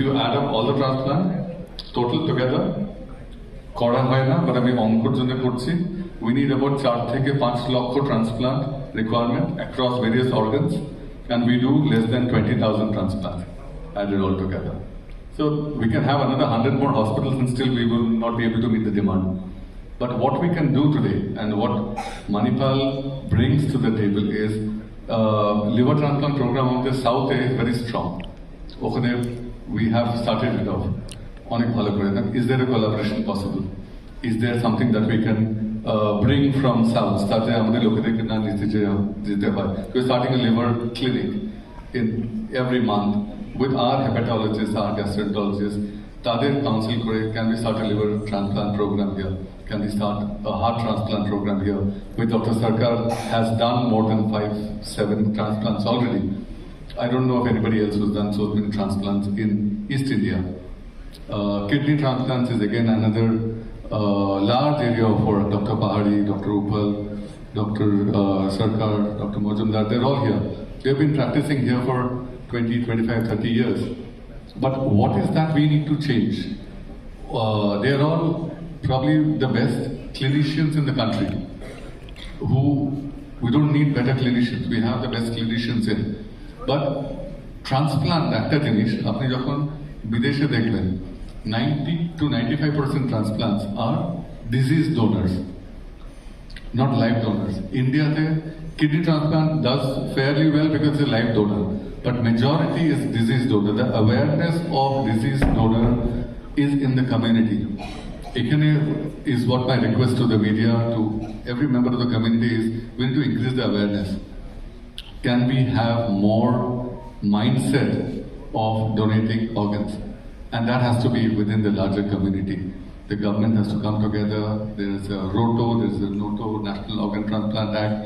you add up all the transplant total together, করা হয় না, but আমি অঙ্কর জন্য করছি, we need about 4 থেকে 5 লক্ষ transplant requirement across various organs, and we do less than 20,000 transplants added all together. So we can have another 100 more hospitals and still we will not be able to meet the demand. But what we can do today and what Manipal brings to the table is liver transplant program on the south is very strong. ওখানে we have started it off. অনেক ভালো করে না. Is there a collaboration possible? Is there something that we can bring from south? তাতে আমাদের লোকেদেরকে না যেতে হয়. We're starting a liver clinic in every month with our hepatologists, our gastroenterologists. তাদের counsel করে, can we start a liver transplant program here? Can we start a heart transplant program here? With Dr. Sarkar has done more than 5-7 transplants already. I don't know if anybody else has done so many transplants in East India. Kidney transplants is again another large area of work. Dr. Pahari, Dr. Upal, Dr. Sarkar, Dr. Mojumdar, they're all here. They've been practicing here for 20, 25, 30 years. But what is that we need to change? They're all probably the best clinicians in the country. We don't need better clinicians. We have the best clinicians in. But transplant একটা জিনিস আপনি যখন বিদেশে দেখবেন 90 to 95% transplants are disease donors, not live donors. Indiaতে kidney transplant does fairly well because it's a live donor, but majority is disease donor. The awareness of disease donor is in the community. Ekhane is what my request to the media, to every member of the community is, we need to increase the awareness. Can we have more mindset of donating organs? And that has to be within the larger community. The government has to come together. There is a ROTO, there is a NOTO, National Organ Transplant Act.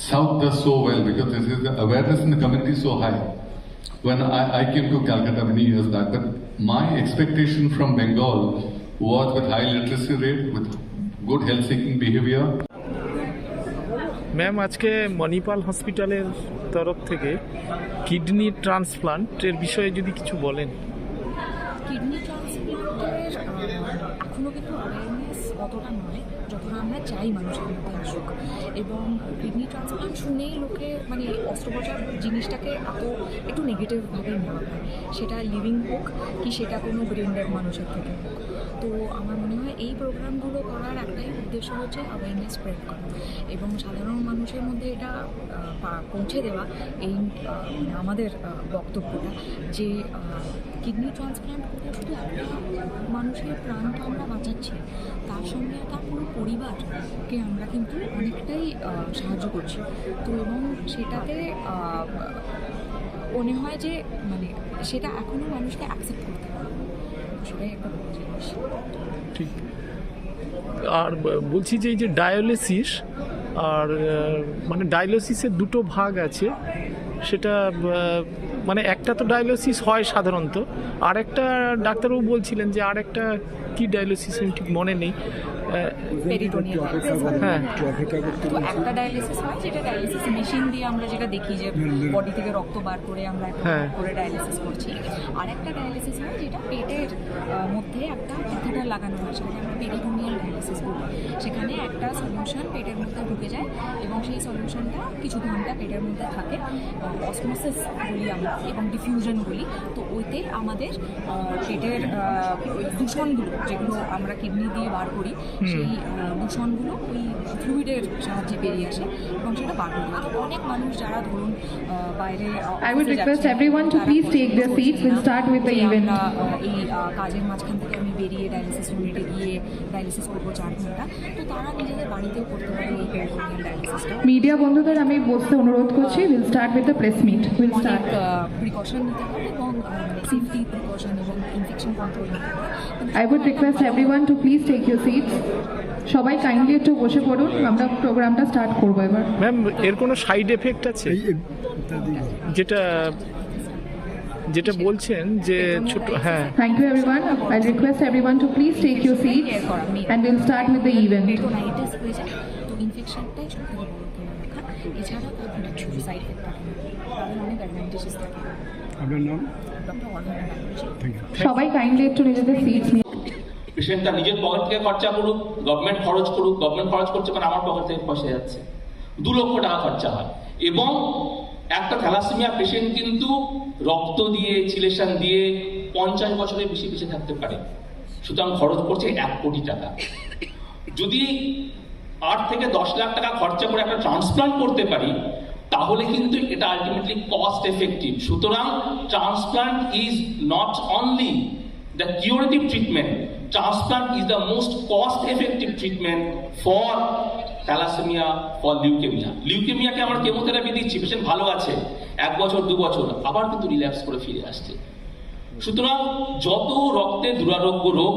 South does so well because the awareness in the community is so high. When I came to Calcutta many years back, but my expectation from Bengal was with high literacy rate, with good health-seeking behavior. Ma'am, আজকে মণিপাল হসপিটালের তরফ থেকে kidney ট্রান্সপ্লান্টের বিষয়ে যদি কিছু বলেন। Kidney ট্রান্সপ্লান্টের এখনও কিন্তু অ্যাওয়ারনেস অতটা নয় যতটা আমরা চাই মানুষের মধ্যে আসুক, এবং কিডনি ট্রান্সপ্লান্ট শুনেই লোকে মানে অস্ত্রোপচার জিনিসটাকে একটু নেগেটিভভাবে নেওয়া হয়, সেটা লিভিং হোক কি সেটা কোনো ব্রেন ডেড মানুষের থেকে হোক। তো আমার মনে হয় এই প্রোগ্রামগুলো করার একটাই উদ্দেশ্য হচ্ছে অ্যাওয়ারনেস স্প্রেড করা এবং সাধারণ মানুষের মধ্যে এটা পৌঁছে দেওয়া। এই আমাদের বক্তব্যটা যে কিডনি ট্রান্সপ্লান্ট করে শুধু একটা মানুষের প্রাণটা আমরা বাঁচাচ্ছি, তার সঙ্গে তার পুরো পরিবারকে আমরা কিন্তু অনেকটাই সাহায্য করছি। তো এবং সেটাতে মনে হয় যে মানে সেটা এখনও মানুষকে অ্যাকসেপ্ট করতে পারে, সেটাই একটা বড় জিনিস। ঠিক। আর বলছি যে এই যে ডায়ালিসিস, আর মানে ডায়ালিসিসের দুটো ভাগ আছে, সেটা মানে একটা তো ডায়ালিসিস হয় সাধারণত, আর একটা ডাক্তারবাবু বলছিলেন যে আর একটা কি ডায়ালিসিস আমি ঠিক মনে নেই। হ্যাঁ, তো একটা ডায়ালিসিস হয় যেটা ডায়ালিসিস মেশিন দিয়ে আমরা যেটা দেখি যে বডি থেকে রক্ত বার করে আমরা করে ডায়ালিসিস করছি। আর একটা ডায়ালিসিস হয় যেটা পেটের মধ্যে একটা ক্যাথেটার লাগানো হয়, সেটাকে আমরা পেরিটোনিয়াল ডায়ালিসিস বলি। সেখানে একটা সলিউশন পেটের মধ্যে ঢুকে যায় এবং সেই সলিউশনটা কিছু ঘন্টা পেটের মধ্যে থাকে, অসমোসিস বলি আমরা এবং ডিফিউশন বলি। তো ওইতে আমাদের পেটের দূষণগুলো যেগুলো আমরা কিডনি দিয়ে বার করি, সেই দূষণগুলো ওই ফ্লুইডের সাহায্যে বেরিয়ে আসে এবং সেটা বার করে দেয়। তো অনেক মানুষ যারা ধরুন বাইরে, I would request everyone to please take their seats. We'll start with the event. এই কাজের মাঝখান থেকে আমি বেরিয়ে ডায়ালিসিস ইউনিটে গিয়ে ডায়ালিসিস করবো 4 ঘন্টা, তো তারা নিজেদের বাড়িতেও করতে পারে এই পেরিটোনিয়াল ডায়ালিসিসটা। মিডিয়া বন্ধুদের আমি বসতে অনুরোধ করছি। We'll start with the press meet. We'll start. Precaution নিতে হবে এবং সেফটি প্রিকশন এবং ইনফেকশন কন্ট্রোল নিতে হবে। I would request everyone to please take your seats. সবাই কাইন্ডলি একটু বসে পড়ুন, আমরা প্রোগ্রামটা স্টার্ট করবো এবার। ম্যাম, এর কোনো সাইড এফেক্ট আছে যেটা বলছেন যে ছোট? হ্যাঁ, thank you everyone. I request everyone to please take your seats and will start with the event. Peritonitis হয়ে যায়, তো ইনফেকশনটাই সব থেকে বড় লেখা, এছাড়া তার কোনো সাইড এফেক্ট থাকে না, তাদের অনেক অ্যাডভান্টেজেস থাকে। আপনার নাম? ডক্টর অরবিন্দ ব্যানার্জি। সবাই কাইন্ডলি একটু নিজেদের সিটস নিয়ে পেশেন্ট তার নিজের পকেট থেকে খরচা করুক, গভর্নমেন্ট খরচ করুক, গভর্নমেন্ট খরচ করছে মানে আমার পকেট থেকে পয়সা যাচ্ছে, 2 লক্ষ টাকা খরচা হয়। এবং একটা থ্যালাসেমিয়া পেশেন্ট কিন্তু রক্ত দিয়ে চিলেশন দিয়ে 50 বছরের বেশি বেঁচে থাকতে পারে, সুতরাং খরচ করছে 1 কোটি টাকা। যদি 8 থেকে 10 লাখ টাকা খরচা করে একটা ট্রান্সপ্লান্ট করতে পারি তাহলে কিন্তু এটা আলটিমেটলি কস্ট এফেক্টিভ। সুতরাং transplant is not only the curative treatment, transplant is the most cost effective treatment for thalassemia, for leukemia. leukemia কে আমরা কেমোথেরাপি দিচ্ছি, পেশেন্ট ভালো আছে 1 বছর 2 বছর, আবার কিন্তু রিল্যাপস করে ফিরে আসছে। সুতরাং যত রক্তে দুরারোগ্য রোগ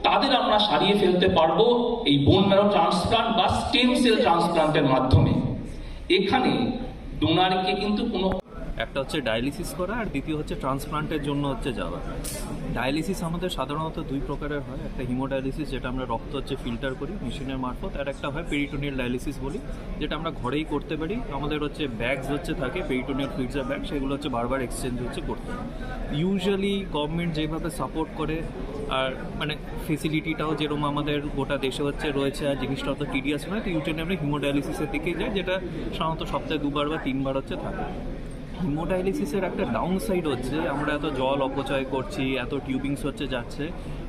তাদের আমরা সারিয়ে ফেলতে পারবো এই বোন ম্যারো ট্রান্সপ্লান্ট বা স্টেম সেল ট্রান্সপ্লান্টের মাধ্যমে। এখানে ডোনারকে কিন্তু কোনো একটা হচ্ছে ডায়ালিসিস করা আর দ্বিতীয় হচ্ছে ট্রান্সপ্লান্টের জন্য হচ্ছে যাওয়া। ডায়ালিসিস আমাদের সাধারণত 2 প্রকারের হয়, একটা হিমোডায়ালিসিস যেটা আমরা রক্ত হচ্ছে ফিল্টার করি মেশিনের মারফত, আর একটা হয় পেরিটোনিয়াল ডায়ালিসিস বলি যেটা আমরা ঘরেই করতে পারি। আমাদের হচ্ছে ব্যাগস হচ্ছে থাকে পেরিটোনিয়াল ফ্লুইডসের ব্যাগ, সেগুলো হচ্ছে বারবার এক্সচেঞ্জ হচ্ছে করতে হয়। ইউজুয়ালি গভর্নমেন্ট যেভাবে সাপোর্ট করে আর মানে ফেসিলিটিটাও যেরকম আমাদের গোটা দেশে হচ্ছে রয়েছে আর জিনিসটা অত টিডিয়াস নয়, তো ইউজুয়ালি আমরা হিমোডায়ালিসিসের দিকেই যাই, যেটা সাধারণত সপ্তাহে 2 বার বা 3 বার হচ্ছে থাকে। হিমোডায়ালিসিসের একটা ডাউন সাইড হচ্ছে আমরা এত জল অপচয় করছি, এত টিউবিংস হচ্ছে যাচ্ছে,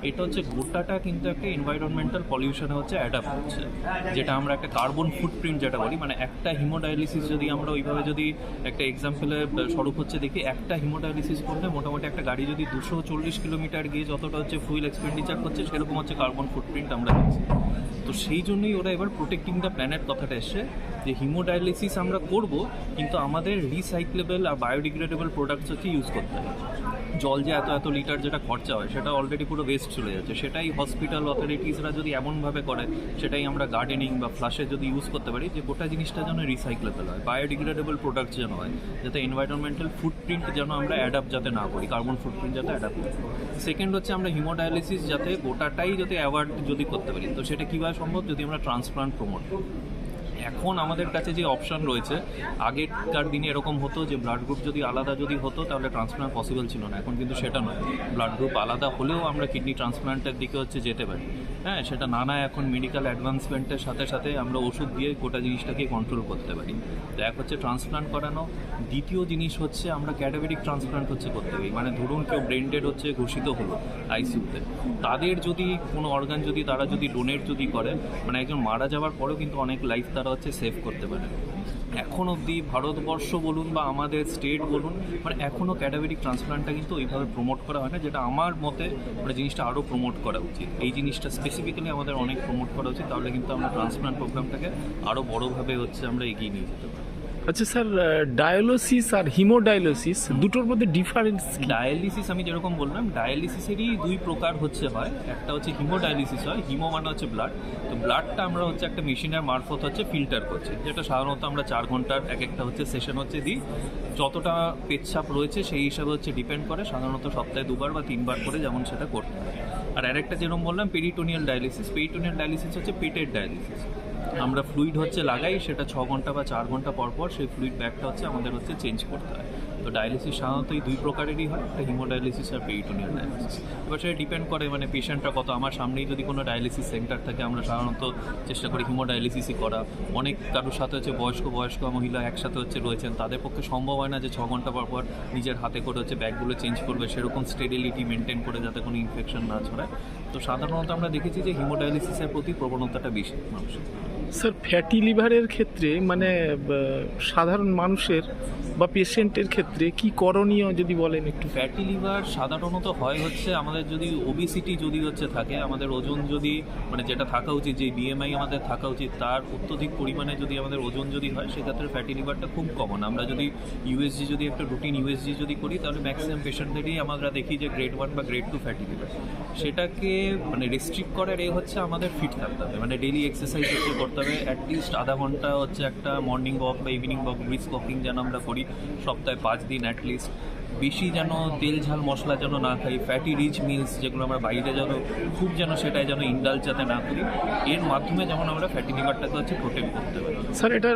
এটা হচ্ছে গোটাটা কিন্তু একটা এনভায়রনমেন্টাল পলিউশনে হচ্ছে অ্যাডাপ্ট হচ্ছে, যেটা আমরা একটা কার্বন ফুটপ্রিন্ট যেটা বলি। মানে একটা হিমোডায়ালিসিস যদি আমরা ওইভাবে যদি একটা এক্সাম্পলের স্বরূপ হচ্ছে দেখি, একটা হিমোডায়ালিসিস করলে মোটামুটি একটা গাড়ি যদি 240 কিলোমিটার গিয়ে যতটা হচ্ছে ফুয়েল এক্সপেন্ডিচার করছে সেরকম হচ্ছে কার্বন ফুটপ্রিন্ট আমরা দিচ্ছি। তো সেই জন্যই ওরা এবার প্রোটেক্টিং দ্য প্ল্যানেট কথাটা এসছে যে হিমোডায়ালিসিস আমরা করব কিন্তু আমাদের রিসাইক্লেবল আর বায়োডিগ্রেডেবল প্রোডাক্টস হচ্ছে ইউজ করতে হবে। জল যে এত লিটার যেটা খরচা হয় সেটা অলরেডি পুরো ওয়েস্ট চলে যাচ্ছে, সেটাই হসপিটাল অথরিটিসরা যদি এমনভাবে করে সেটাই আমরা গার্ডেনিং বা ফ্লাশে যদি ইউজ করতে পারি যে গোটা জিনিসটা যেন রিসাইক্লেবল হয়, বায়োডিগ্রেডেবল প্রোডাক্টস যেন হয়, যাতে এনভায়রনমেন্টাল ফুটপ্রিন্ট যেন আমরা অ্যাডাপ্ট যাতে না করি, কার্বন ফুটপ্রিন্ট যাতে অ্যাডাপ্ট করি। সেকেন্ড হচ্ছে আমরা হিমোডায়ালিসিস যাতে গোটাটাই যাতে অ্যাওয়ার্ড যদি করতে পারি, তো সেটা কীভাবে সম্ভব যদি আমরা ট্রান্সপ্লান্ট প্রমোট করি। এখন আমাদের কাছে যে অপশান রয়েছে, আগেকার দিনে এরকম হতো যে ব্লাড গ্রুপ যদি আলাদা যদি হতো তাহলে ট্রান্সপ্লান্ট পসিবল ছিল না, এখন কিন্তু সেটা নয়। ব্লাড গ্রুপ আলাদা হলেও আমরা কিডনি ট্রান্সপ্লান্টের দিকে হচ্ছে যেতে পারি। হ্যাঁ, সেটা নানা এখন মেডিকেল অ্যাডভান্সমেন্টের সাথে সাথে আমরা ওষুধ দিয়ে গোটা জিনিসটাকে কন্ট্রোল করতে পারি। তো এক হচ্ছে ট্রান্সপ্লান্ট করানো, দ্বিতীয় জিনিস হচ্ছে আমরা ক্যাডাভেরিক ট্রান্সপ্লান্ট হচ্ছে করতে পারি। মানে ধরুন কেউ ব্রেন ডেড হচ্ছে ঘোষিত হলো আইসিইউতে, তাদের যদি কোনো অর্গান যদি তারা যদি ডোনেট যদি করে, মানে একজন মারা যাওয়ার পরেও কিন্তু অনেক লাইফ তারা হচ্ছে সেভ করতে পারে। এখন অবধি ভারতবর্ষ বলুন বা আমাদের স্টেট বলুন, মানে এখনও ক্যাডাভেরিক ট্রান্সপ্লান্টটা কিন্তু ওইভাবে প্রমোট করা হয় না, যেটা আমার মতে মানে জিনিসটা আরও প্রমোট করা উচিত। এই জিনিসটা স্পেসিফিক্যালি আমাদের অনেক প্রমোট করা উচিত, তাহলে কিন্তু আমরা ট্রান্সপ্লান্ট প্রোগ্রামটাকে আরও বড়োভাবে হচ্ছে আমরা এগিয়ে নিয়ে যেতে পারি। আচ্ছা স্যার, ডায়ালিসিস আর হিমোডায়ালিসিস দুটোর মধ্যে ডিফারেন্স? ডায়ালিসিস আমি যেরকম বললাম, ডায়ালিসিসেরই 2 প্রকার হচ্ছে হয়। একটা হচ্ছে হিমোডায়ালিসিস হয়, হিমো মানে হচ্ছে ব্লাড, তো ব্লাডটা আমরা হচ্ছে একটা মেশিনের মারফত হচ্ছে ফিল্টার করছি, যেটা সাধারণত আমরা 4 ঘন্টার একটা হচ্ছে সেশন হচ্ছে দিই। যতটা পেচ্ছাপ রয়েছে সেই হিসাবে হচ্ছে ডিপেন্ড করে, সাধারণত সপ্তাহে 2 বার বা 3 বার করে যেমন সেটা করতে হয়। আর আরেকটা যেরকম বললাম পেরিটোনিয়াল ডায়ালিসিস, পেরিটোনিয়াল ডায়ালিসিস হচ্ছে পেটের ডায়ালিসিস। আমরা ফ্লুইড হচ্ছে লাগাই, সেটা 6 ঘন্টা বা 4 ঘন্টা পর পর সেই ফ্লুইড ব্যাগটা হচ্ছে আমাদের হচ্ছে চেঞ্জ করতে হয়। তো ডায়ালিসিস সাধারণত এই 2 প্রকারেরই হয়, একটা হিমোডায়ালিসিস আর পেরিটোনিয়াল ডায়ালিসিস। এবার সেটা ডিপেন্ড করে মানে পেশেন্টটা কত। আমার সামনেই যদি কোনো ডায়ালিসিস সেন্টার থাকে আমরা সাধারণত চেষ্টা করি হিমোডায়ালিসিসই করা। অনেক কারোর সাথে হচ্ছে বয়স্ক মহিলা একসাথে হচ্ছে রয়েছেন, তাদের পক্ষে সম্ভব হয় না যে 6 ঘন্টা পর পর নিজের হাতে করে হচ্ছে ব্যাগগুলো চেঞ্জ করবে, সেরকম স্টেরিলিটি মেনটেন করে যাতে কোনো ইনফেকশন না ছড়ায়। তো সাধারণত আমরা দেখেছি যে হিমোডায়ালিসিসের প্রতি প্রবণতাটা বেশি মানুষের। স্যার, ফ্যাটি লিভারের ক্ষেত্রে মানে সাধারণ মানুষের বা পেশেন্টের ক্ষেত্রে কি করণীয় যদি বলেন একটু? ফ্যাটি লিভার সাধারণত হয় হচ্ছে আমাদের যদি ওবিসিটি যদি হচ্ছে থাকে, আমাদের ওজন যদি মানে যেটা থাকা উচিত, যে বিএমআই আমাদের থাকা উচিত তার অত্যধিক পরিমাণে যদি আমাদের ওজন যদি হয়, সেক্ষেত্রে ফ্যাটি লিভারটা খুব কমন। আমরা যদি ইউএসজি যদি একটা রুটিন ইউএসজি যদি করি তাহলে ম্যাক্সিমাম পেশেন্টদেরই আমরা দেখি যে গ্রেড 1 বা গ্রেড 2 ফ্যাটি লিভার। সেটাকে মানে রেস্ট্রিক্ট করার হচ্ছে আমাদের ফিট থাকতে হবে, মানে ডেলি এক্সারসাইজ হচ্ছে করতে হবে, অ্যাটলিস্ট আধা ঘন্টা হচ্ছে একটা মর্নিং ওয়াক বা ইভিনিং ওয়াক ব্রিস্ক ওয়াকিং যেন আমরা করি সপ্তাহে 5 দিন অ্যাটলিস্ট। বেশি যেন তেল ঝাল মশলা যেন না খাই, ফ্যাটি রিচ মিলস যেগুলো আমরা বাইরে যেন খুব যেন সেটাই যেন ইন্ডালজ যাতে না করি, এর মাধ্যমে যেমন আমরা ফ্যাটি লিভারটাকে হচ্ছে প্রোটেক্ট করতে পারি। স্যার এটা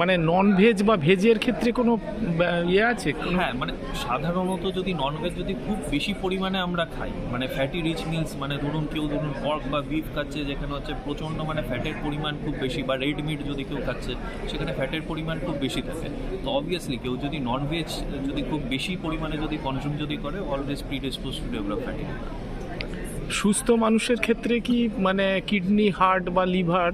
মানে নন ভেজ বা ভেজের ক্ষেত্রে কোনো ইয়ে আছে? হ্যাঁ, মানে সাধারণত যদি ননভেজ যদি খুব বেশি পরিমাণে আমরা খাই, মানে ফ্যাটি রিচ মিলস, মানে ধরুন কেউ ধরুন পর্ক বা বিফ খাচ্ছে যেখানে হচ্ছে প্রচণ্ড মানে ফ্যাটের পরিমাণ খুব বেশি, বা রেড মিট যদি কেউ খাচ্ছে সেখানে ফ্যাটের পরিমাণ খুব বেশি থাকে, তো অবভিয়াসলি কেউ যদি ননভেজ যদি খুব বেশি পরিমাণে যদি কনজিউম যদি করে, অলওয়েজ প্রিডিসপোজ টু ডেভেলপ ফ্যাটি। সুস্থ মানুষের ক্ষেত্রে কি মানে কিডনি, হার্ট বা লিভার,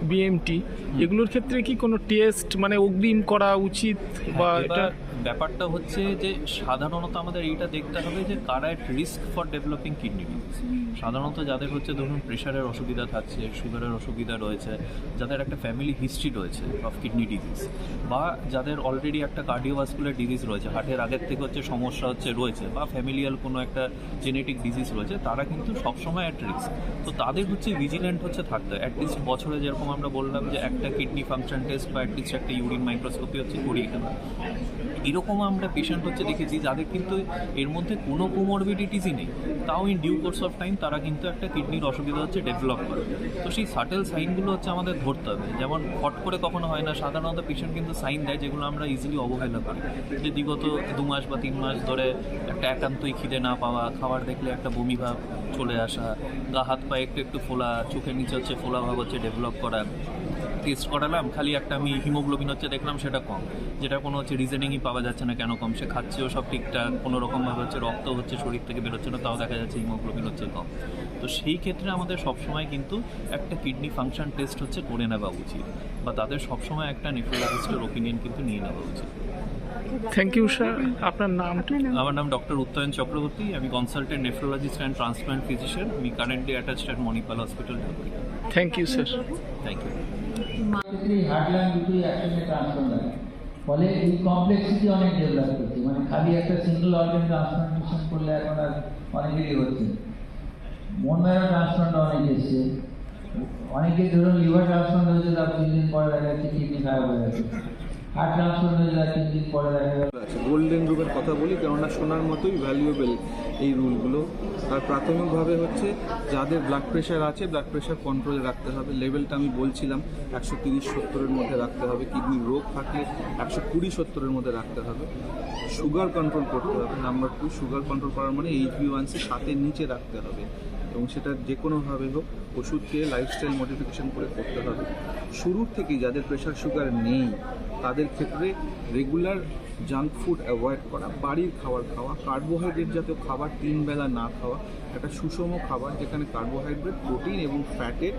বিএমটি এগুলোর ক্ষেত্রে কি কোনো টেস্ট মানে অগ্রিম করা উচিত বা এটা? ব্যাপারটা হচ্ছে যে সাধারণত আমাদের এইটা দেখতে হবে যে কারা at risk for developing kidney disease. সাধারণত যাদের হচ্ছে ধরুন প্রেশারের অসুবিধা থাকছে, সুগারের অসুবিধা রয়েছে, যাদের একটা ফ্যামিলি হিস্ট্রি রয়েছে অফ কিডনি ডিজিজ, বা যাদের অলরেডি একটা কার্ডিওভাস্কুলার ডিজিজ রয়েছে, হার্টের আগের থেকে হচ্ছে সমস্যা হচ্ছে রয়েছে, বা ফ্যামিলিয়াল কোনো একটা জেনেটিক ডিজিজ রয়েছে, তারা কিন্তু সবসময় অ্যাট রিস্ক। তো তাদের হচ্ছে ভিজিল্যান্ট হচ্ছে থাকতে হয়। অ্যাটলিস্ট বছরে যেরকম আমরা বললাম যে একটা কিডনি ফাংশন টেস্ট বা অ্যাটলিস্ট একটা ইউরিন মাইক্রোস্কোপি হচ্ছে করিয়ে দেওয়া। এরকম আমরা পেশেন্ট হচ্ছে দেখেছি যাদের কিন্তু এর মধ্যে কোনো কোমরবিডিটিসই নেই, তাও in due course of time তারা কিন্তু একটা কিডনির অসুবিধা হচ্ছে ডেভেলপ করে। তো সেই সাটেল সাইনগুলো হচ্ছে আমাদের ধরতে হবে। যেমন হট করে কখনো হয় না, সাধারণত পেশেন্ট কিন্তু সাইন দেয় যেগুলো আমরা ইজিলি অবহেলা করি, যে বিগত 2 মাস বা 3 মাস ধরে একটা একান্তই খিদে না পাওয়া, খাবার দেখলে একটা বমি ভাব চলে আসা, গা হাত পায়ে একটু একটু ফোলা, চোখের নিচে হচ্ছে ফোলা ভাব হচ্ছে ডেভেলপ করা, টেস্ট করালাম খালি একটা আমি হিমোগ্লোবিন হচ্ছে দেখলাম সেটা কম, যেটা কোনো হচ্ছে রিজনিংই পাওয়া যাচ্ছে না কেন কম, সে খাচ্ছেও সব ঠিকঠাক, কোনো রকমভাবে হচ্ছে রক্ত হচ্ছে শরীর থেকে বেরোচ্ছে না, তাও দেখা যাচ্ছে হিমোগ্লোবিন হচ্ছে কম। তো সেই ক্ষেত্রে আমাদের সবসময় কিন্তু একটা কিডনি ফাংশন টেস্ট হচ্ছে করে নেওয়া উচিত, বা তাদের সবসময় একটা নেফ্রোলজিস্টের ওপিনিয়ন কিন্তু নিয়ে নেওয়া উচিত। Thank you sir. আপনার নামটা? আমার নাম ডক্টর উত্তয়ন চক্রবর্তী, আমি consultant nephrologist and transplant physician, আমি currently attached at Manipal hospital. Thank you sir. Thank you. হার্টলাইন দুটোই একসঙ্গে ট্রান্সফার হয়, ফলে এই কমপ্লেক্সিটি অনেক ডেভেলপ করছে। মানে খালি একটা সিঙ্গল অর্গান ট্রান্সপ্লান্টেশন করলে এখন আর অনেকেরই হচ্ছে। মন মেরো ট্রান্সপ্লান্ট অনেক এসছে, অনেকে ধরুন লিভার ট্রান্সপ্লান্ট হয়েছে, তার 3 দিন পরে দেখা যাচ্ছে কিডনি খারাপ হয়ে গেছে। হার্ট ট্রান্সপ্লান্ট হয়ে যায় 3 দিন পরে দেখা যাচ্ছে। গোল্ডেন রুলের কথা বলি, কেননা সোনার মতোই ভ্যালুয়েবল এই রুলগুলো। আর প্রাথমিকভাবে হচ্ছে যাদের ব্লাড প্রেশার আছে, ব্লাড প্রেশার কন্ট্রোলে রাখতে হবে। লেভেলটা আমি বলছিলাম 130/70-এর মধ্যে রাখতে হবে। কিডনির রোগ থাকলে 120/70-এর মধ্যে রাখতে হবে। সুগার কন্ট্রোল করতে হবে। নাম্বার 2, সুগার কন্ট্রোল করার মানে HbA1c 7-এর নিচে রাখতে হবে, এবং সেটা যে কোনোভাবে হোক ওষুধ খেয়ে লাইফস্টাইল মডিফিকেশন করে করতে হবে। শুরুর থেকেই যাদের প্রেশার সুগার নেই তাদের ক্ষেত্রে রেগুলার জাঙ্ক ফুড অ্যাভয়েড করা, বাড়ির খাবার খাওয়া, কার্বোহাইড্রেট জাতীয় খাবার 3 বেলা না খাওয়া, একটা সুষম খাবার যেখানে কার্বোহাইড্রেট, প্রোটিন এবং ফ্যাটের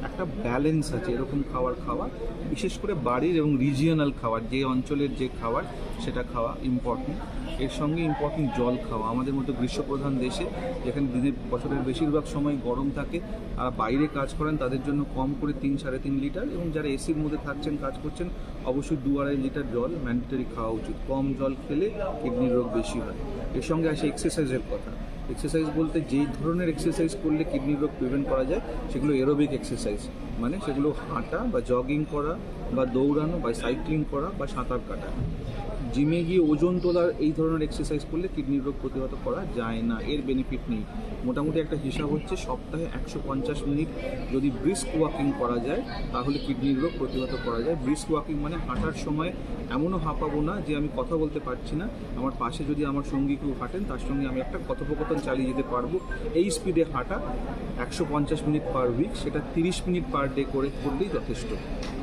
একটা ব্যালেন্স আছে, এরকম খাবার খাওয়া। বিশেষ করে বাড়ির এবং রিজিয়নাল খাবার, যে অঞ্চলের যে খাবার সেটা খাওয়া ইম্পর্টেন্ট। এর সঙ্গে ইম্পর্টেন্ট জল খাওয়া। আমাদের মতো গ্রীষ্মপ্রধান দেশে যেখানে বছরের বেশিরভাগ সময় গরম থাকে, আর বাইরে কাজ করেন তাদের জন্য কম করে 3-3.5 লিটার, এবং যারা এসির মধ্যে থাকছেন কাজ করছেন অবশ্যই 2-2.5 লিটার জল ম্যান্ডেটরি খাওয়া উচিত। কম জল খেলে কিডনির রোগ বেশি হয়। এর সঙ্গে আসে এক্সারসাইজের কথা। এক্সারসাইজ বলতে যেই ধরনের এক্সারসাইজ করলে কিডনির রোগ প্রিভেন্ট করা যায় সেগুলো এরোবিক এক্সারসাইজ, মানে সেগুলো হাঁটা বা জগিং করা বা দৌড়ানো বা সাইক্লিং করা বা সাঁতার কাটা। জিমে গিয়ে ওজন তোলার এই ধরনের এক্সারসাইজ করলে কিডনির রোগ প্রতিহত করা যায় না, এর বেনিফিট নেই। মোটামুটি একটা হিসাব হচ্ছে সপ্তাহে 150 মিনিট যদি ব্রিস্ক ওয়াকিং করা যায় তাহলে কিডনির রোগ প্রতিহত করা যায়। ব্রিস্ক ওয়াকিং মানে হাঁটার সময় এমনও হাঁপাবো না যে আমি কথা বলতে পারছি না, আমার পাশে যদি আমার সঙ্গী কেউ হাঁটেন তার সঙ্গে আমি একটা কথোপকথন চালিয়ে যেতে পারবো। এই স্পিডে হাঁটা 150 মিনিট পার উইক, সেটা 30 মিনিট পার ডে করলেই যথেষ্ট।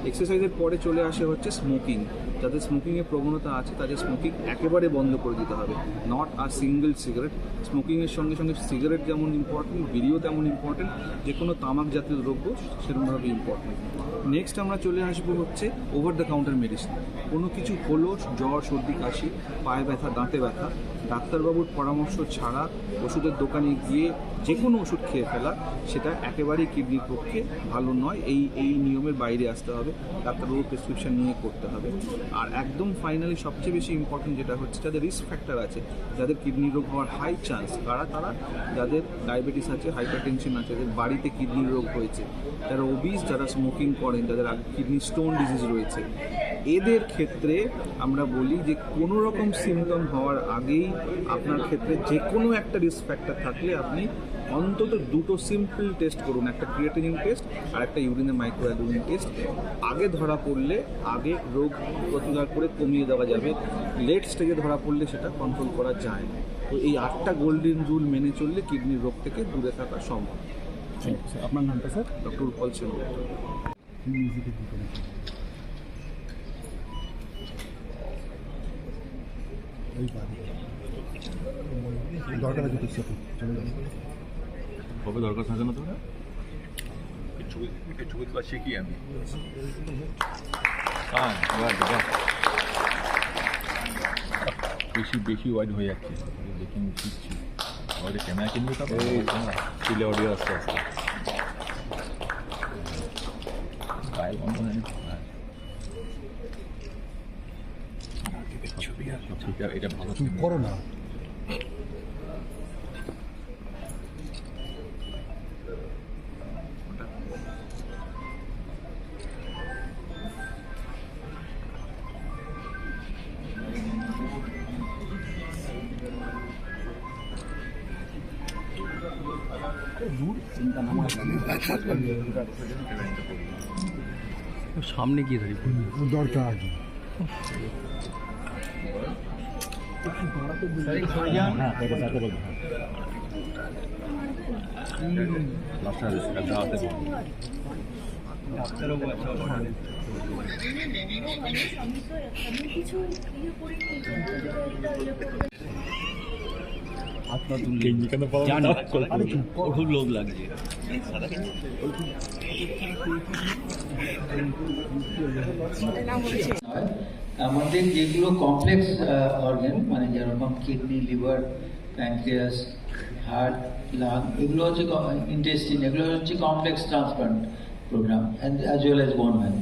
এক্সারসাইজের পরে চলে আসে হচ্ছে স্মোকিং। যাদের স্মোকিংয়ের প্রবণতা আছে তাদের স্মোকিং একেবারে বন্ধ করে দিতে হবে, নট আ সিঙ্গেল সিগারেট। স্মোকিংয়ের সঙ্গে সঙ্গে সিগারেট যেমন ইম্পর্টেন্ট, বিড়িও তেমন ইম্পর্টেন্ট, যে কোনো তামাক জাতীয় দ্রব্য সেরকমভাবে ইম্পর্টেন্ট। নেক্সট আমরা চলে আসবো হচ্ছে ওভার দ্য কাউন্টার মেডিসিন। কোনো কিছু হলো, জ্বর, সর্দি, কাশি, পায়ে ব্যথা, দাঁতে ব্যথা, ডাক্তারবাবুর পরামর্শ ছাড়া ওষুধের দোকানে গিয়ে যে কোনো ওষুধ খেয়ে ফেলা সেটা একেবারেই কিডনির পক্ষে ভালো নয়। এই নিয়মের বাইরে আসতে হবে, ডাক্তারবাবুর প্রেসক্রিপশন নিয়ে করতে হবে। আর একদম ফাইনালি সবচেয়ে বেশি ইম্পর্টেন্ট যেটা হচ্ছে, যাদের রিস্ক ফ্যাক্টর আছে, যাদের কিডনি রোগ হওয়ার হাই চান্স, তারা যাদের ডায়াবেটিস আছে, হাইপারটেনশন আছে, যাদের বাড়িতে কিডনির রোগ হয়েছে, যারা ওবিস, যারা স্মোকিং করেন, যাদের কিডনি স্টোন ডিজিজ রয়েছে, এদের ক্ষেত্রে আমরা বলি যে কোনো রকম সিমটম হওয়ার আগেই আপনার ক্ষেত্রে যে কোনো একটা রিস্ক ফ্যাক্টর থাকলে আপনি অন্তত দুটো সিম্পল টেস্ট করুন, একটা ক্রিয়েটিনিন টেস্ট আর একটা ইউরিনের মাইক্রোঅ্যালবুমিন টেস্ট। আগে ধরা পড়লে আগে রোগ প্রতিকার করে কমিয়ে দেওয়া যাবে, লেট স্টেজে ধরা পড়লে সেটা কন্ট্রোল করা যায় না। তো এই 8টা গোল্ডেন রুল মেনে চললে কিডনির রোগ থেকে দূরে থাকা সম্ভব। আপনার নামটা স্যার? ডক্টর উৎপল সেন। দরকার আছে তো চলে যাবে। কবে দরকার থাকে না তোমরা ছবি তো শিখি আমি বেশি ওয়াইড হয়ে যাচ্ছে, দেখি আমি শিখছি। আমাদের ক্যামেরা কিনবে তাহলে অডিও আস্তে আস্তে গায়ে বন্ধ নেই। এটা ভালো করো না। সামনে গিয়ে দাঁড়িয়ে দরকার আছে। খুব লোভ লাগছে। আমাদের যেগুলো কমপ্লেক্স অর্গান মানে যেরকম kidney, liver, pancreas, heart, lung, এগুলো হচ্ছে ইন্টেস্টিন, এগুলো হচ্ছে complex transplant programme as well as bone marrow.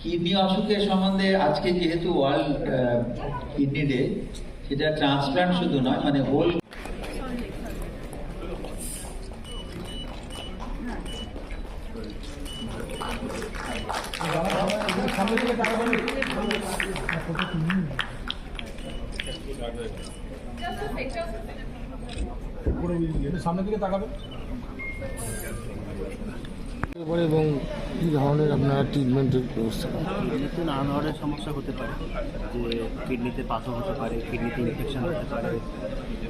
Kidney অসুখের সম্বন্ধে আজকে যেহেতু ওয়ার্ল্ড কিডনি ডে, সেটা ট্রান্সপ্লান্ট শুধু নয়, মানে হোল সামনের দিকে তাকাবেন এবং কী ধরনের আপনার ট্রিটমেন্টের ব্যবস্থা? কিডনিতে নানা ধরনের সমস্যা হতে পারে, যে কিডনিতে পাথর হতে পারে, কিডনিতে ইনফেকশন হতে পারে,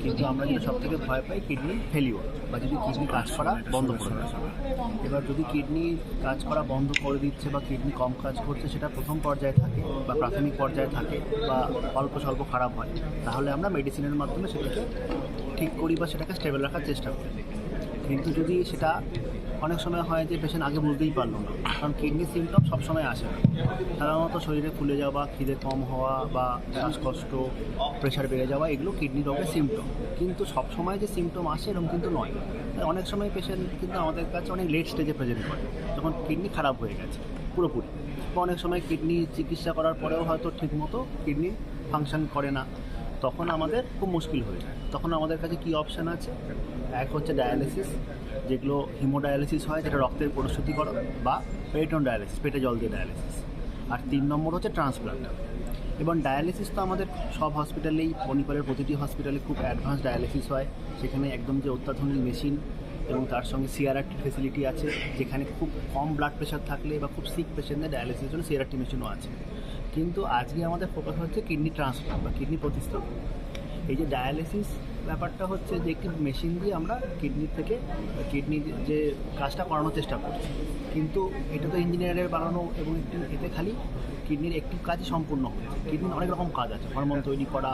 কিন্তু আমরা যেটা সব থেকে ভয় পাই কিডনি ফেলিওর, বা যদি কিডনি কাজ করা বন্ধ করে দেয়। এবার যদি কিডনি কাজ করা বন্ধ করে দিচ্ছে বা কিডনি কম কাজ করছে, সেটা প্রথম পর্যায়ে থাকে বা প্রাথমিক পর্যায়ে থাকে বা অল্প স্বল্প খারাপ হয়, তাহলে আমরা মেডিসিনের মাধ্যমে সেটাকে ঠিক করি বা সেটাকে স্টেবল রাখার চেষ্টা করি। কিন্তু যদি সেটা অনেক সময় হয় যে পেশেন্ট আগে বুঝতেই পারলো না, কারণ কিডনির সিমটম সবসময় আসে না। সাধারণত শরীরে ফুলে যাওয়া, খিদে কম হওয়া বা শ্বাসকষ্ট, প্রেশার বেড়ে যাওয়া, এগুলো কিডনি রোগের সিমটম। কিন্তু সবসময় যে সিমটম আসে এরকম কিন্তু নয়। অনেক সময় পেশেন্ট কিন্তু আমাদের কাছে অনেক লেট স্টেজে প্রেজেন্ট করে, যখন কিডনি খারাপ হয়ে গেছে পুরোপুরি, বা অনেক সময় কিডনি চিকিৎসা করার পরেও হয়তো ঠিকমতো কিডনি ফাংশন করে না, তখন আমাদের খুব মুশকিল হয়ে যায়। তখন আমাদের কাছে কী অপশান আছে? এক হচ্ছে ডায়ালিসিস, যেগুলো হিমোডায়ালিসিস হয়, যেটা রক্তের পরিশুদ্ধিকরণ, বা পেরিটোন ডায়ালিসিস, পেটে জল দিয়ে ডায়ালিসিস। আর 3 নম্বর হচ্ছে ট্রান্সপ্লান্ট। এবং ডায়ালিসিস তো আমাদের সব হসপিটালেই, মণিপুরের প্রতিটি হসপিটালে খুব অ্যাডভান্স ডায়ালিসিস হয়। সেখানে একদম যে অত্যাধুনিক মেশিন এবং তার সঙ্গে সিআরআরটি ফেসিলিটি আছে, যেখানে খুব কম ব্লাড প্রেশার থাকলে বা খুব সিক পেশেন্টদের ডায়ালিসিসের জন্য সিআরআরটি মেশিনও আছে। কিন্তু আজকে আমাদের ফোকাস হচ্ছে কিডনি ট্রান্সপ্লান্ট বা কিডনি প্রতিস্থাপন। এই যে ডায়ালিসিস ব্যাপারটা হচ্ছে যে একটি মেশিন দিয়ে আমরা কিডনির থেকে কিডনির যে কাজটা করানোর চেষ্টা করছি, কিন্তু এটা তো ইঞ্জিনিয়ারের বানানো এবং এতে খালি কিডনির একটি কাজই সম্পূর্ণ হচ্ছে। কিডনির অনেক রকম কাজ আছে, হরমোন তৈরি করা,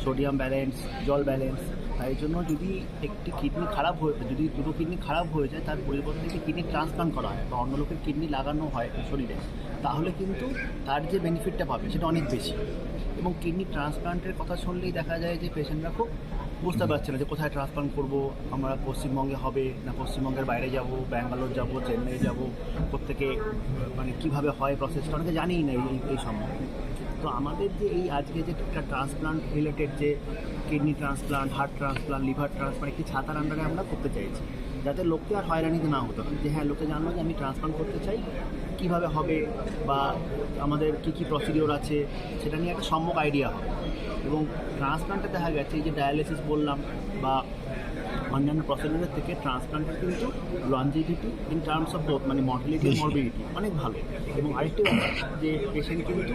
সোডিয়াম ব্যালেন্স, জল ব্যালেন্স। তাই জন্য যদি একটি কিডনি খারাপ হয়ে, যদি দুটো কিডনি খারাপ হয়ে যায়, তার পরিবর্তে যদি কিডনি ট্রান্সপ্লান্ট করা হয় বা অন্য লোকের কিডনি লাগানো হয় শরীরে, তাহলে কিন্তু তার যে বেনিফিটটা পাবে সেটা অনেক বেশি। এবং কিডনি ট্রান্সপ্লান্টের কথা শুনলেই দেখা যায় যে পেশেন্টরা খুব বুঝতে পারছে না যে কোথায় ট্রান্সপ্লান্ট করবো, আমরা পশ্চিমবঙ্গে হবে না পশ্চিমবঙ্গের বাইরে যাব, ব্যাঙ্গালোর যাব, চেন্নাই যাব, প্রত্যেকে মানে কীভাবে হয় প্রসেসটা অনেকে জানেই না এই সম্বন্ধে। তো আমাদের যে এই আজকে যে ট্রান্সপ্লান্ট রিলেটেড যে kidney transplant, heart transplant, liver transplant, একটি ছাতার আন্ডারে আমরা করতে চাইছি, যাতে লোককে আর হয়রানিতে না হতে হয়। যে হ্যাঁ, লোকে জানলো যে আমি ট্রান্সপ্লান্ট করতে চাই, কীভাবে হবে বা আমাদের কী কী প্রসিডিওর আছে সেটা নিয়ে একটা সম্যক আইডিয়া হবে। এবং ট্রান্সপ্লান্টে দেখা গেছে এই যে ডায়ালিসিস বললাম বা অন্যান্য প্রসিডিওরের থেকে ট্রান্সপ্লান্টের কিন্তু longevity in terms of both মানে মর্টালিটি মরবিডিটি অনেক ভালো। এবং আরেকটি ব্যাপার যে পেশেন্ট কিন্তু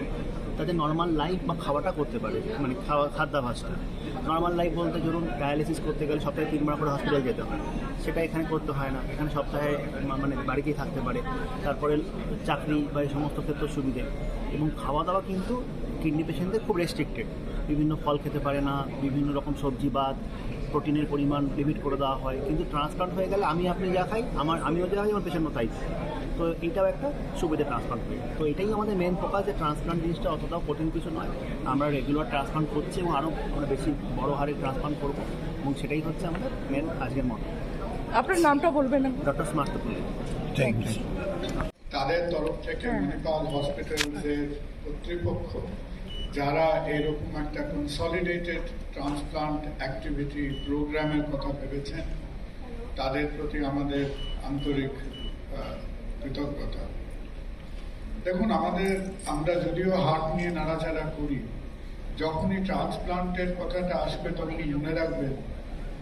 তাদের নর্মাল লাইফ বা খাওয়াটা করতে পারে, মানে খাদ্যাভ্যাসটা নর্মাল লাইফ বলতে ধরুন ডায়ালিসিস করতে গেলে সপ্তাহে 3 বার করে হসপিটাল যেতে হয়, সেটা এখানে করতে হয় না। এখানে সপ্তাহে মানে বাড়িতেই থাকতে পারে। তারপরে চাকরি বা এই সমস্ত ক্ষেত্রে সুবিধে। এবং খাওয়া দাওয়া কিন্তু কিডনি পেশেন্টদের খুব রেস্ট্রিক্টেড, বিভিন্ন ফল খেতে পারে না, বিভিন্ন রকম সবজি বাদ, প্রোটিনের পরিমাণ লিমিট করে দেওয়া হয়। কিন্তু ট্রান্সপ্লান্ট হয়ে গেলে আপনি যা খাই আমিও যা খাই আমার পেশেন্টও তাই। তো এইটাও একটা সুবিধা ট্রান্সপ্লান্ট হয়ে। তো এটাই আমাদের মেন ফোকাস যে ট্রান্সপ্লান্ট জিনিসটা অতটাও কঠিন কিছু নয়। আমরা রেগুলার ট্রান্সপ্লান্ট করছি এবং আরও আমরা বেশি বড় হারে ট্রান্সপ্লান্ট করবো, এবং সেটাই হচ্ছে আমাদের মেন আজকের মতো। আপনার নামটা বলবেন? ডক্টর স্মার্টপুর। Thank you. তাদের তরফ থেকে মণিপাল হসপিটালসের কর্তৃপক্ষ যারা এরকম একটা কনসলিডেটেড ট্রান্সপ্লান্ট অ্যাক্টিভিটি প্রোগ্রামের কথা ভেবেছেন, তাদের প্রতি আমাদের আন্তরিক কৃতজ্ঞতা। দেখুন, আমরা যদিও হার্ট নিয়ে নাড়াচাড়া করি, যখনই ট্রান্সপ্লান্টের কথাটা আসবে তখনই মনে রাখবেন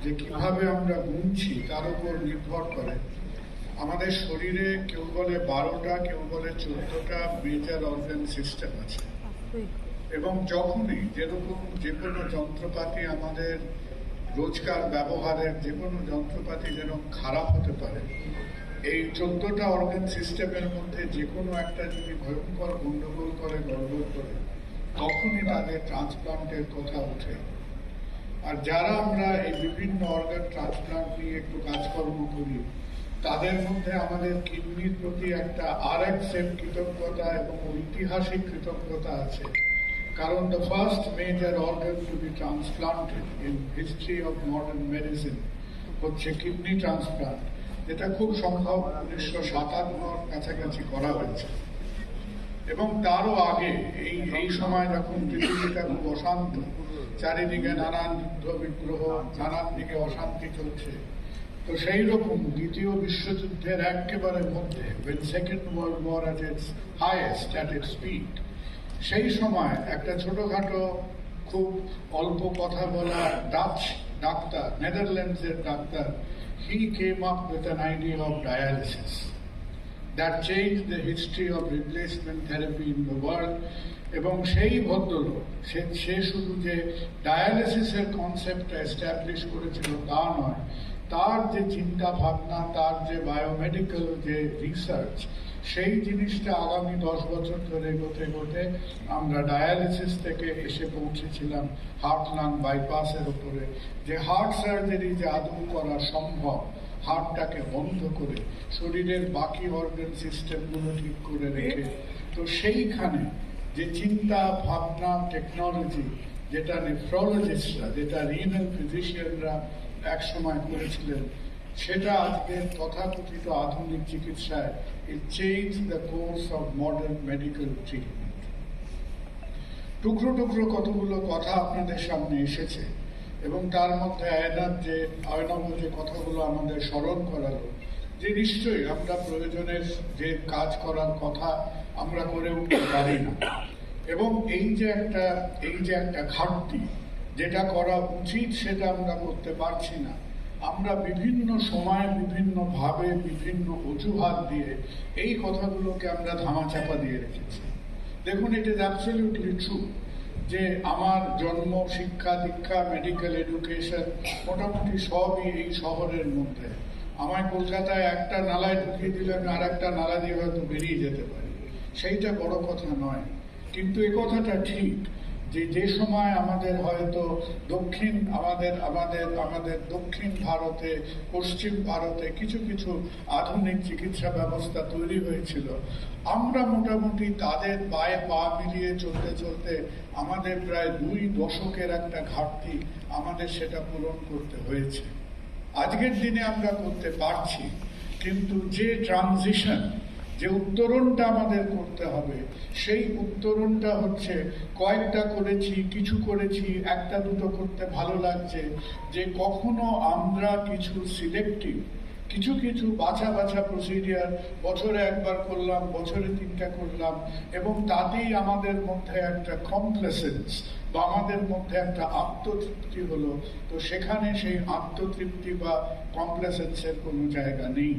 যে কিভাবে আমরা গুনছি তার উপর নির্ভর করে আমাদের শরীরে কেউ বলে 12টা, কেউ বলে 14টা মেজর অর্গান সিস্টেম আছে। এবং যখনই যেরকম যে কোনো যন্ত্রপাতি আমাদের রোজকার ব্যবহারের যে কোনো যন্ত্রপাতি যেরকম খারাপ হতে পারে, এই 14টা অর্গান সিস্টেমের মধ্যে যে কোনো একটা যদি ভয়ঙ্কর গন্ডগোল করে গড়বড় করে, তখনই তাদের ট্রান্সপ্লান্টের কথা ওঠে। আর যারা আমরা এই বিভিন্ন অর্গান ট্রান্সপ্লান্ট নিয়ে একটু কাজকর্ম করি, তাদের মধ্যে আমাদের কিডনির প্রতি একটা আরেক সেট কৃতজ্ঞতা এবং ঐতিহাসিক কৃতজ্ঞতা আছে। কারণ the first major organ to be transplanted in history of modern medicine হচ্ছে কিডনি ট্রান্সপ্লান্ট, যেটা খুব সম্ভব 1957 কাছাকাছি করা হয়েছে। এবং তারও আগে এই সময় যখন পৃথিবীটা খুব অশান্ত, চারিদিকে নানান যুদ্ধ বিগ্রহ, নানান দিকে অশান্তি চলছে, তো সেই রকম দ্বিতীয় বিশ্বযুদ্ধের একেবারে মধ্যে, when Second World War at its highest, at its peak, সেই সময় একটা ছোটখাটো খুব অল্প কথা বলা ডাচ ডাক্তার, নেদারল্যান্ডসের doctor, he came up with an idea of dialysis that changed the history of replacement therapy in the world. এবং সেই ভদ্রলোক সে শুধু যে ডায়ালিসিসের কনসেপ্টটা এস্টাবলিশ করেছিল তা নয়, তার যে চিন্তা ভাবনা, তার যে বায়োমেডিক্যাল যে রিসার্চ, সেই জিনিসটা আগামী 10 বছর ধরে এগোতে এগোতে আমরা ডায়ালিসিস থেকে এসে পৌঁছেছিলাম হার্ট লাং বাইপাসের উপরে, যে হার্ট সার্জারি যে আদৌ করা সম্ভব, হার্টটাকে বন্ধ করে শরীরের বাকি অর্গান সিস্টেমগুলো ঠিক করে রেখে। তো সেইখানে যে চিন্তা ভাবনা, টেকনোলজি, যেটা নেফ্রোলজিস্টরা, যেটা রিনাল ফিজিশিয়ানরা এক সময় করেছিলেন, সেটা আজকের তথাকথিত আধুনিক চিকিৎসায় it changed the course of modern medical treatment. টুকরো টুকরো কতগুলো কথা আপনাদের সামনে এসেছে, এবং তার মধ্যে আয়নাব যে কথাগুলো আমাদের স্মরণ করালো, যে নিশ্চয়ই আমরা প্রয়োজনের যে কাজ করার কথা আমরা করে উঠতে পারি না। এবং এই যে একটা ঘাটতি, যেটা করা উচিত সেটা আমরা করতে পারছি না। আমরা বিভিন্ন সময় বিভিন্নভাবে বিভিন্ন অজুহাত দিয়ে এই কথাগুলোকে আমরা ধামাচাপা দিয়ে রেখেছি। দেখুন, ইট ইজ অ্যাবসলিউটলি ট্রু যে আমার জন্ম, শিক্ষা দীক্ষা, মেডিকেল এডুকেশন মোটামুটি সবই এই শহরের মধ্যে। আমায় কলকাতায় একটা নালায় ঢুকিয়ে দিলে আমি আর একটা নালা দিয়ে হয়তো বেরিয়ে যেতে পারি, সেইটা বড় কথা নয়। কিন্তু এ কথাটা ঠিক যে সময় আমাদের হয়তো আমাদের দক্ষিণ ভারতে, পশ্চিম ভারতে কিছু কিছু আধুনিক চিকিৎসা ব্যবস্থা তৈরি হয়েছিল, আমরা মোটামুটি তাদের পায়ে পা মিলিয়ে চলতে চলতে আমাদের প্রায় 2 দশকের একটা ঘাটতি আমাদের সেটা পূরণ করতে হয়েছে। আজকের দিনে আমরা করতে পারছি, কিন্তু যে ট্রানজিশন, যে উত্তরণটা আমাদের করতে হবে, সেই উত্তরণটা হচ্ছে কয়েকটা করেছি, কিছু করেছি, একটা দুটো করতে ভালো লাগছে, যে কখনো আমরা কিছু সিলেক্টিভ কিছু কিছু বাছা বাছা প্রসিডিয়ার বছরে একবার করলাম, বছরে 3টা করলাম, এবং তাতেই আমাদের মধ্যে একটা কমপ্লেসেন্স বা আমাদের মধ্যে একটা আত্মতৃপ্তি হলো। তো সেখানে সেই আত্মতৃপ্তি বা কমপ্লেসেন্সের কোনো জায়গা নেই।